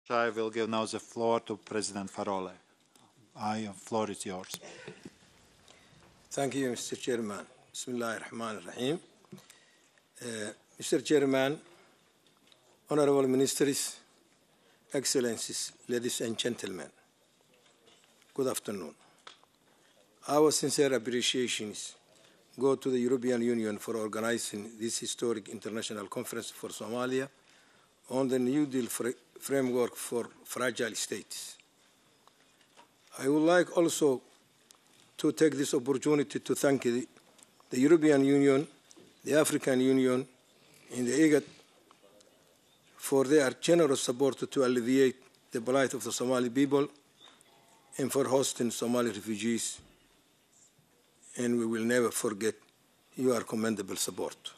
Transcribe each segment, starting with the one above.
I will give now the floor to President FarooLe. The floor is yours. Thank you, Mr. Chairman. Bismillahir Rahmanir Rahim. Mr. Chairman, Honorable Ministers, Excellencies, ladies and gentlemen, good afternoon. Our sincere appreciations go to the European Union for organizing this historic international conference for Somalia on the New Deal framework for fragile states. I would like also to take this opportunity to thank the European Union, the African Union, and the IGAD for their generous support to alleviate the plight of the Somali people and for hosting Somali refugees. And we will never forget your commendable support.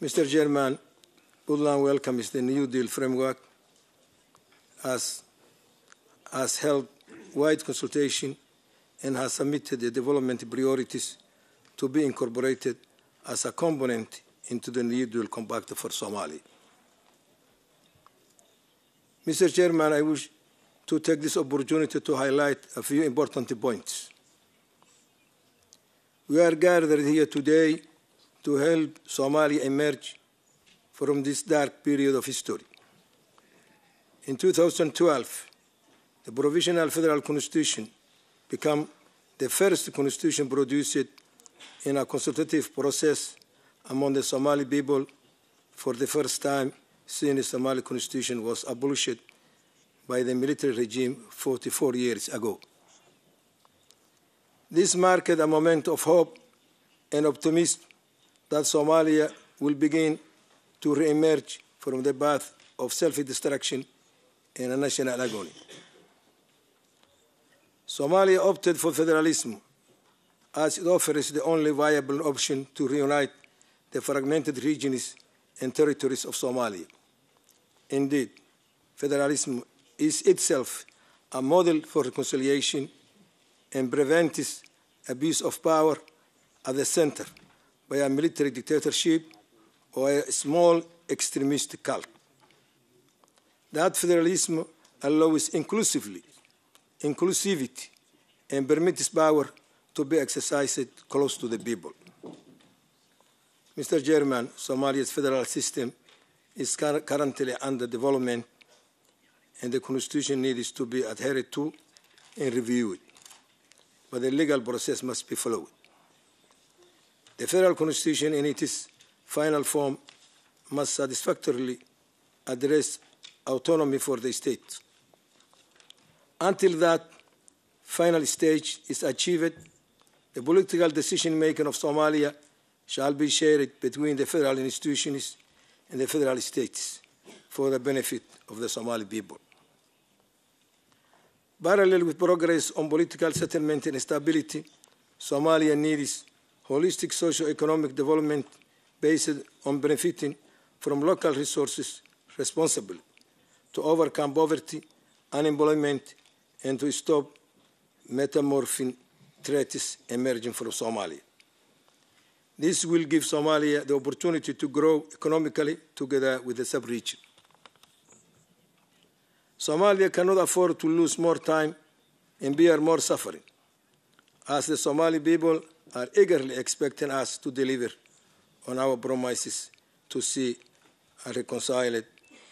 Mr. Chairman, Puntland welcomes the New Deal framework as held wide consultation and has submitted the development priorities to be incorporated as a component into the New Deal Compact for Somalia. Mr. Chairman, I wish to take this opportunity to highlight a few important points. We are gathered here today to help Somalia emerge from this dark period of history. In 2012, the Provisional Federal Constitution became the first constitution produced in a consultative process among the Somali people for the first time since the Somali Constitution was abolished by the military regime 44 years ago. This marked a moment of hope and optimism that Somalia will begin to re-emerge from the path of self-destruction and a national agony. Somalia opted for federalism as it offers the only viable option to reunite the fragmented regions and territories of Somalia. Indeed, federalism is itself a model for reconciliation and prevents abuse of power at the center by a military dictatorship or a small extremist cult. That federalism allows inclusivity and permits power to be exercised close to the people. Mr. Chairman, Somalia's federal system is currently under development, and the Constitution needs to be adhered to and reviewed, but the legal process must be followed. The federal Constitution in its final form must satisfactorily address autonomy for the states. Until that final stage is achieved, the political decision-making of Somalia shall be shared between the federal institutions and the federal states for the benefit of the Somali people. Parallel with progress on political settlement and stability, Somalia needs holistic socio-economic development based on benefiting from local resources responsibly to overcome poverty, unemployment, and to stop metamorphing threats emerging from Somalia. This will give Somalia the opportunity to grow economically together with the sub-region. Somalia cannot afford to lose more time and bear more suffering, as the Somali people are eagerly expecting us to deliver on our promises to see a reconciled,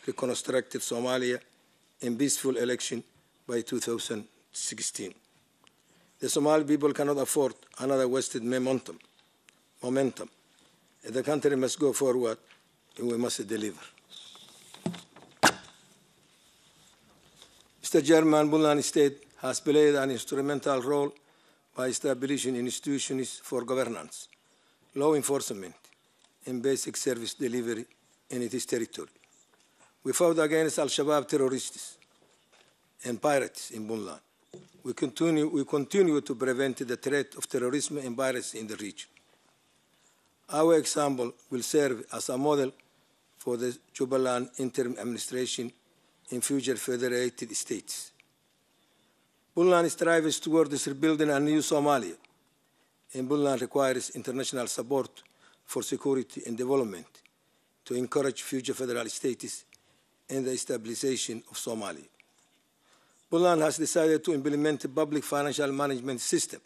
reconstructed Somalia in peaceful election by 2016. The Somali people cannot afford another wasted momentum. The country must go forward, and we must deliver. Mr. Chairman, Puntland State has played an instrumental role by establishing institutions for governance, law enforcement, and basic service delivery in its territory. We fought against Al-Shabaab terrorists and pirates in Puntland. We continue to prevent the threat of terrorism and piracy in the region. Our example will serve as a model for the Jubaland interim administration in future federated states. Puntland strives towards rebuilding a new Somalia, and Puntland requires international support for security and development to encourage future federal states and the stabilization of Somalia. Puntland has decided to implement a public financial management system,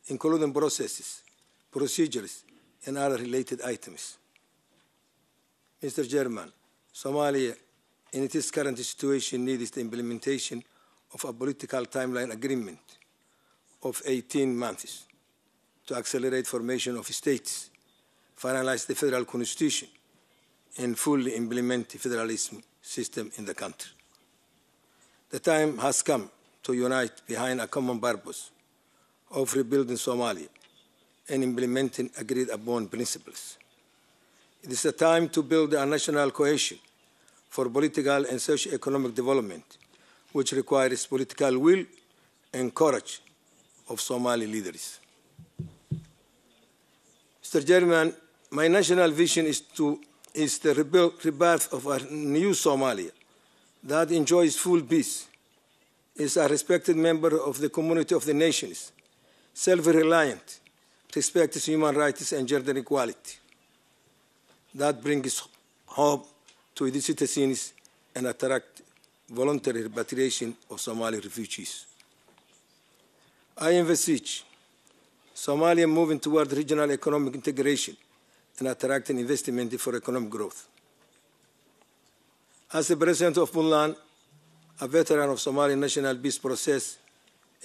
including processes, procedures, and other related items. Mr. Chairman, Somalia, in its current situation, needs the implementation of a political timeline agreement of 18 months to accelerate formation of states, finalize the federal constitution, and fully implement the federalism system in the country. The time has come to unite behind a common purpose of rebuilding Somalia and implementing agreed-upon principles. It is a time to build a national cohesion for political and socio-economic development, which requires political will and courage of Somali leaders. Mr. Chairman, my national vision is the rebirth of a new Somalia that enjoys full peace, is a respected member of the community of the nations, self-reliant, respects human rights and gender equality, that brings hope to its citizens and attract voluntary repatriation of Somali refugees. I envisage Somalia moving toward regional economic integration and attracting investment for economic growth. As the President of Puntland, a veteran of Somali national peace process,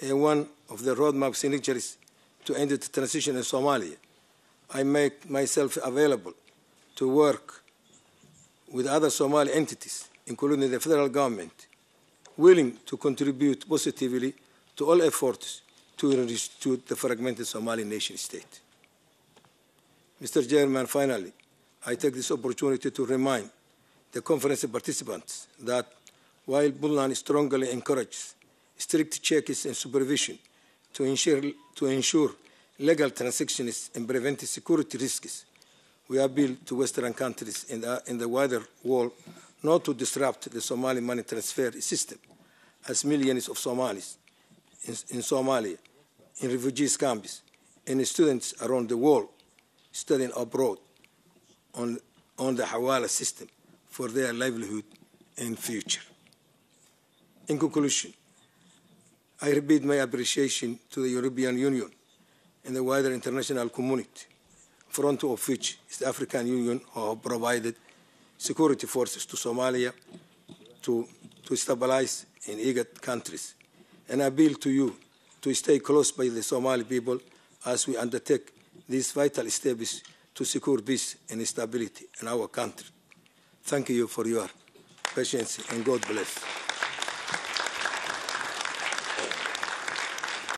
and one of the roadmap signatories to end the transition in Somalia, I make myself available to work with other Somali entities, including the federal government, willing to contribute positively to all efforts to restore the fragmented Somali nation state. Mr. Chairman, finally, I take this opportunity to remind the conference participants that while Puntland strongly encourages strict checks and supervision to ensure legal transactions and prevent security risks, we appeal to Western countries in the wider world not to disrupt the Somali money transfer system, as millions of Somalis in Somalia, in refugee camps, and students around the world studying abroad on the Hawala system for their livelihood and future. In conclusion, I repeat my appreciation to the European Union and the wider international community, front of which is the African Union, who have provided security forces to Somalia to stabilize in IGAD countries, and appeal to you to stay close by the Somali people as we undertake these vital steps to secure peace and stability in our country. Thank you for your patience, and God bless.